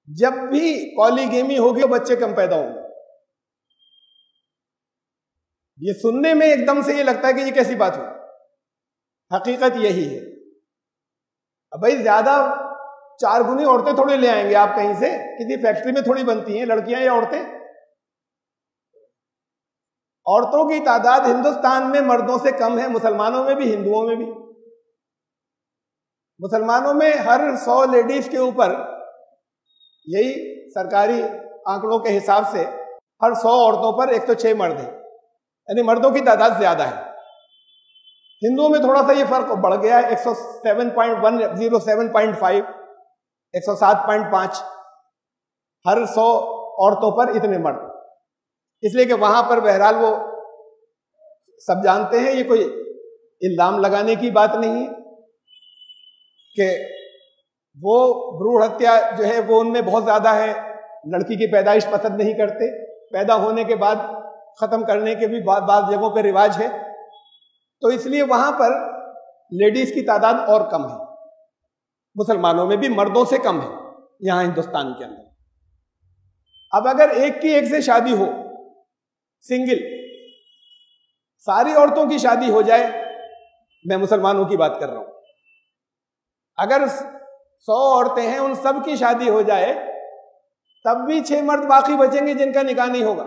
जब भी पॉलीगेमी होगी तो बच्चे कम पैदा होंगे। ये सुनने में एकदम से ये लगता है कि ये कैसी बात हुई, हकीकत यही है। अब भाई ज्यादा 4 गुनी औरतें थोड़ी ले आएंगे आप कहीं से, किसी फैक्ट्री में थोड़ी बनती हैं लड़कियां या औरतें। औरतों की तादाद हिंदुस्तान में मर्दों से कम है, मुसलमानों में भी हिंदुओं में भी। मुसलमानों में हर 100 लेडीज के ऊपर, यही सरकारी आंकड़ों के हिसाब से, हर 100 औरतों पर 106 मर्द हैं, यानी मर्दों की तादाद ज्यादा है। हिंदुओं में थोड़ा सा ये फर्क बढ़ गया है, 107.1, 107.5, 107.5 हर 100 औरतों पर इतने मर्द। इसलिए कि वहां पर बहरहाल वो सब जानते हैं, ये कोई इल्जाम लगाने की बात नहीं है कि वो भ्रूण हत्या जो है वो उनमें बहुत ज्यादा है, लड़की की पैदाइश पसंद नहीं करते, पैदा होने के बाद खत्म करने के भी बाद जगहों पे रिवाज है, तो इसलिए वहां पर लेडीज की तादाद और कम है। मुसलमानों में भी मर्दों से कम है यहां हिंदुस्तान के अंदर। अब अगर एक की एक से शादी हो, सिंगल, सारी औरतों की शादी हो जाए, मैं मुसलमानों की बात कर रहा हूं, अगर 100 औरतें हैं उन सब की शादी हो जाए, तब भी 6 मर्द बाकी बचेंगे जिनका निकाह नहीं होगा।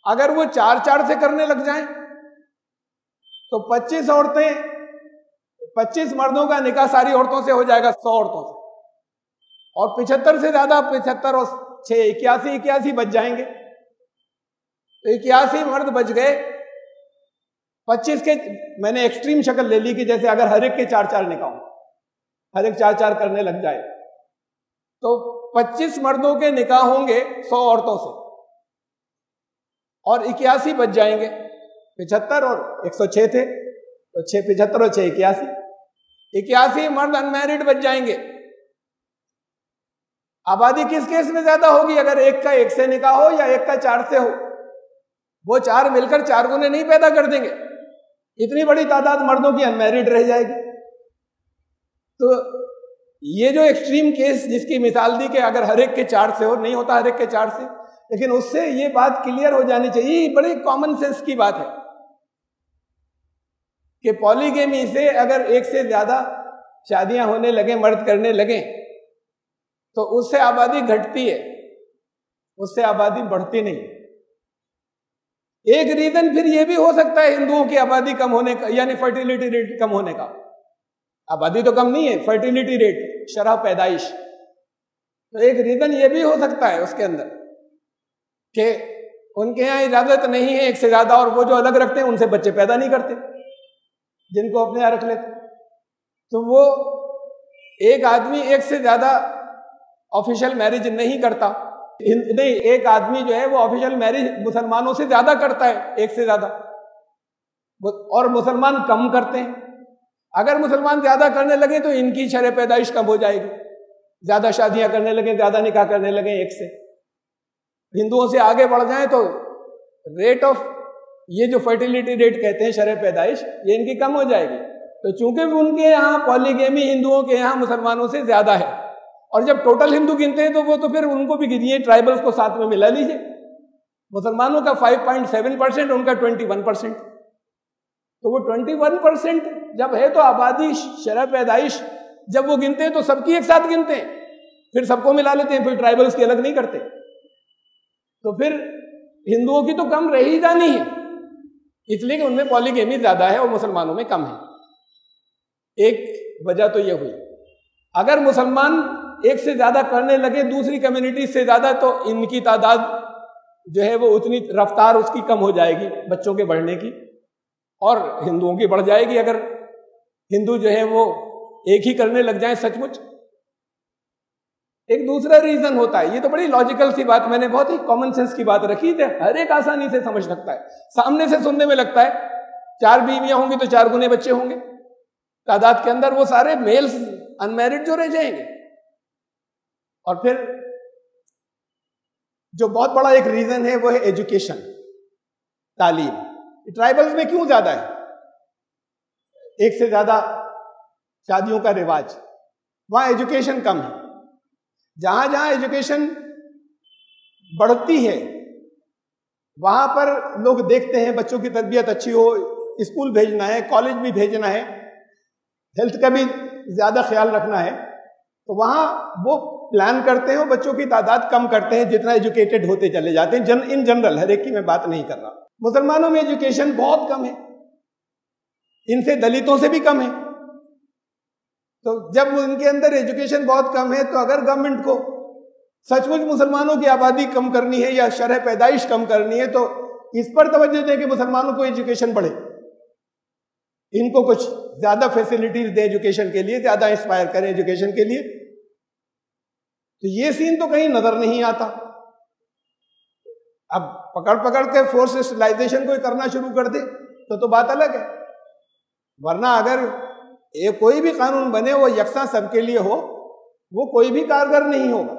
अगर वो 4-4 से करने लग जाएं तो 25 औरतें, 25 मर्दों का निकाह सारी औरतों से हो जाएगा, 100 औरतों से, और 75 से ज्यादा, 75 और 6 81 बच जाएंगे। तो 81 मर्द बच गए। 25 के मैंने एक्सट्रीम शक्ल ले ली कि जैसे अगर हर एक के 4-4 निकाह, हर एक 4-4 करने लग जाए, तो 25 मर्दों के निकाह होंगे 100 औरतों से, और 81 बच जाएंगे। 75 और 106 थे, तो 6 75 और 6 81, 81 मर्द अनमैरिड बच जाएंगे। आबादी किस केस में ज्यादा होगी? अगर एक का 1 से निकाह हो या एक का 4 से हो, वो 4 मिलकर 4 गुने नहीं पैदा कर देंगे, इतनी बड़ी तादाद मर्दों की अनमैरिड रह जाएगी। तो ये जो एक्सट्रीम केस जिसकी मिसाल दी कि अगर हर एक के 4 से हो, नहीं होता हर एक के 4 से, लेकिन उससे ये बात क्लियर हो जानी चाहिए, बड़ी कॉमन सेंस की बात है कि पॉलीगेमी से अगर एक से ज्यादा शादियां होने लगे, मर्द करने लगे, तो उससे आबादी घटती है, उससे आबादी बढ़ती नहीं। एक रीजन फिर यह भी हो सकता है हिंदुओं की आबादी कम होने का, यानी फर्टिलिटी रेट कम होने का। आबादी तो कम नहीं है, फर्टिलिटी रेट, शरह पैदाइश, तो एक रीजन यह भी हो सकता है उसके अंदर कि उनके यहाँ इजाजत नहीं है एक से ज्यादा, और वो जो अलग रखते हैं उनसे बच्चे पैदा नहीं करते, जिनको अपने यहाँ रख लेते। तो वो एक आदमी एक से ज्यादा ऑफिशियल मैरिज नहीं करता, नहीं, एक आदमी जो है वो ऑफिशियल मैरिज मुसलमानों से ज्यादा करता है, एक से ज्यादा, और मुसलमान कम करते हैं। अगर मुसलमान ज्यादा करने लगे तो इनकी शरह पैदाइश कम हो जाएगी, ज्यादा शादियां करने लगे, ज्यादा निकाह करने लगे एक से। हिंदुओं से आगे बढ़ जाएं तो रेट ऑफ, ये जो फर्टिलिटी रेट कहते हैं शरह पैदाइश, ये इनकी कम हो जाएगी। तो चूंकि उनके यहाँ पॉलीगेमी हिंदुओं के यहाँ मुसलमानों से ज्यादा है, और जब टोटल हिंदू गिनते हैं तो वो तो फिर उनको भी गिनिए, ट्राइबल्स को साथ में मिला लीजिए। मुसलमानों का 5.7%, उनका 21%, तो वो 21% जब है तो आबादी, शरह पैदाइश जब वो गिनते हैं तो सबकी एक साथ गिनते हैं, फिर सबको मिला लेते हैं, फिर ट्राइबल्स की अलग नहीं करते। तो फिर हिंदुओं की तो कम रह ही जानी है, इसलिए कि उनमें पॉलीगेमी ज्यादा है और मुसलमानों में कम है। एक वजह तो यह हुई। अगर मुसलमान एक से ज्यादा करने लगे दूसरी कम्युनिटी से ज्यादा, तो इनकी तादाद जो है वो उतनी रफ्तार उसकी कम हो जाएगी बच्चों के बढ़ने की, और हिंदुओं की बढ़ जाएगी अगर हिंदू जो है वो एक ही करने लग जाए सचमुच। एक दूसरा रीजन होता है, ये तो बड़ी लॉजिकल सी बात, मैंने बहुत ही कॉमन सेंस की बात रखी थी, हर एक आसानी से समझ सकता है, सामने से सुनने में लगता है 4 बीवियां होंगी तो 4 गुने बच्चे होंगे तादाद के अंदर, वो सारे मेल्स अनमैरिड जो रह जाएंगे। और फिर जो बहुत बड़ा एक रीजन है वो है एजुकेशन, तालीम। ट्राइबल्स में क्यों ज्यादा है एक से ज्यादा शादियों का रिवाज? वहां एजुकेशन कम है, जहां जहां एजुकेशन बढ़ती है वहां पर लोग देखते हैं बच्चों की तरबियत अच्छी हो, स्कूल भेजना है, कॉलेज भी भेजना है, हेल्थ का भी ज्यादा ख्याल रखना है, तो वहां वो प्लान करते हैं, बच्चों की तादाद कम करते हैं जितना एजुकेटेड होते चले जाते हैं। इन जनरल, हर एक की मैं बात नहीं कर रहा। मुसलमानों में एजुकेशन बहुत कम है, इनसे दलितों से भी कम है। तो जब उनके अंदर एजुकेशन बहुत कम है, तो अगर गवर्नमेंट को सचमुच मुसलमानों की आबादी कम करनी है या शरह पैदाइश कम करनी है, तो इस पर तवज्जो दे कि मुसलमानों को एजुकेशन बढ़े, इनको कुछ ज्यादा फैसिलिटीज दे एजुकेशन के लिए, ज्यादा इंस्पायर करें एजुकेशन के लिए। तो ये सीन तो कहीं नजर नहीं आता। अब पकड़ पकड़ के फोर्स स्टलाइजेशन को करना शुरू कर दे तो बात अलग है, वरना अगर कोई भी कानून बने वो यकसा सबके लिए हो, वो कोई भी कारगर नहीं होगा।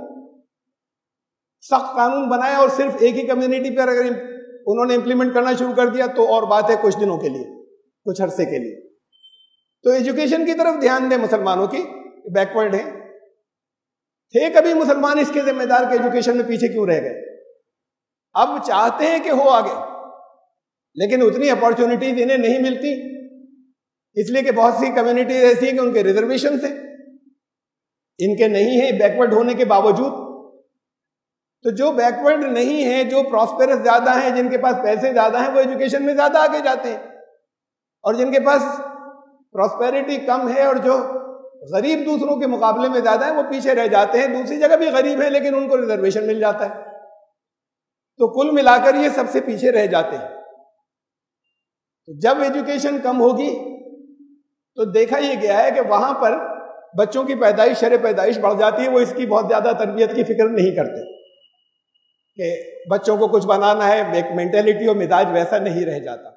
सख्त कानून बनाया और सिर्फ एक ही कम्युनिटी पर अगर उन्होंने इंप्लीमेंट करना शुरू कर दिया तो और बात है, कुछ दिनों के लिए, कुछ अरसे के लिए। तो एजुकेशन की तरफ ध्यान दें मुसलमानों की, बैकवर्ड है। थे कभी मुसलमान इसके जिम्मेदार के एजुकेशन में पीछे क्यों रह गए? अब चाहते हैं कि हो आगे, लेकिन उतनी अपॉर्चुनिटीज इन्हें नहीं मिलती, इसलिए कि बहुत सी कम्युनिटीज ऐसी हैं कि उनके रिजर्वेशन है, इनके नहीं है बैकवर्ड होने के बावजूद। तो जो बैकवर्ड नहीं है, जो प्रॉस्पेरस ज्यादा है, जिनके पास पैसे ज्यादा हैं, वो एजुकेशन में ज्यादा आगे जाते हैं, और जिनके पास प्रॉस्पेरिटी कम है और जो गरीब दूसरों के मुकाबले में ज्यादा है, वो पीछे रह जाते हैं। दूसरी जगह भी गरीब है लेकिन उनको रिजर्वेशन मिल जाता है। तो कुल मिलाकर ये सबसे पीछे रह जाते हैं। तो जब एजुकेशन कम होगी तो देखा यह गया है कि वहां पर बच्चों की पैदाइश, शरह पैदाइश बढ़ जाती है। वो इसकी बहुत ज्यादा तरबियत की फिक्र नहीं करते कि बच्चों को कुछ बनाना है, एक मेंटेलिटी और मिजाज वैसा नहीं रह जाता।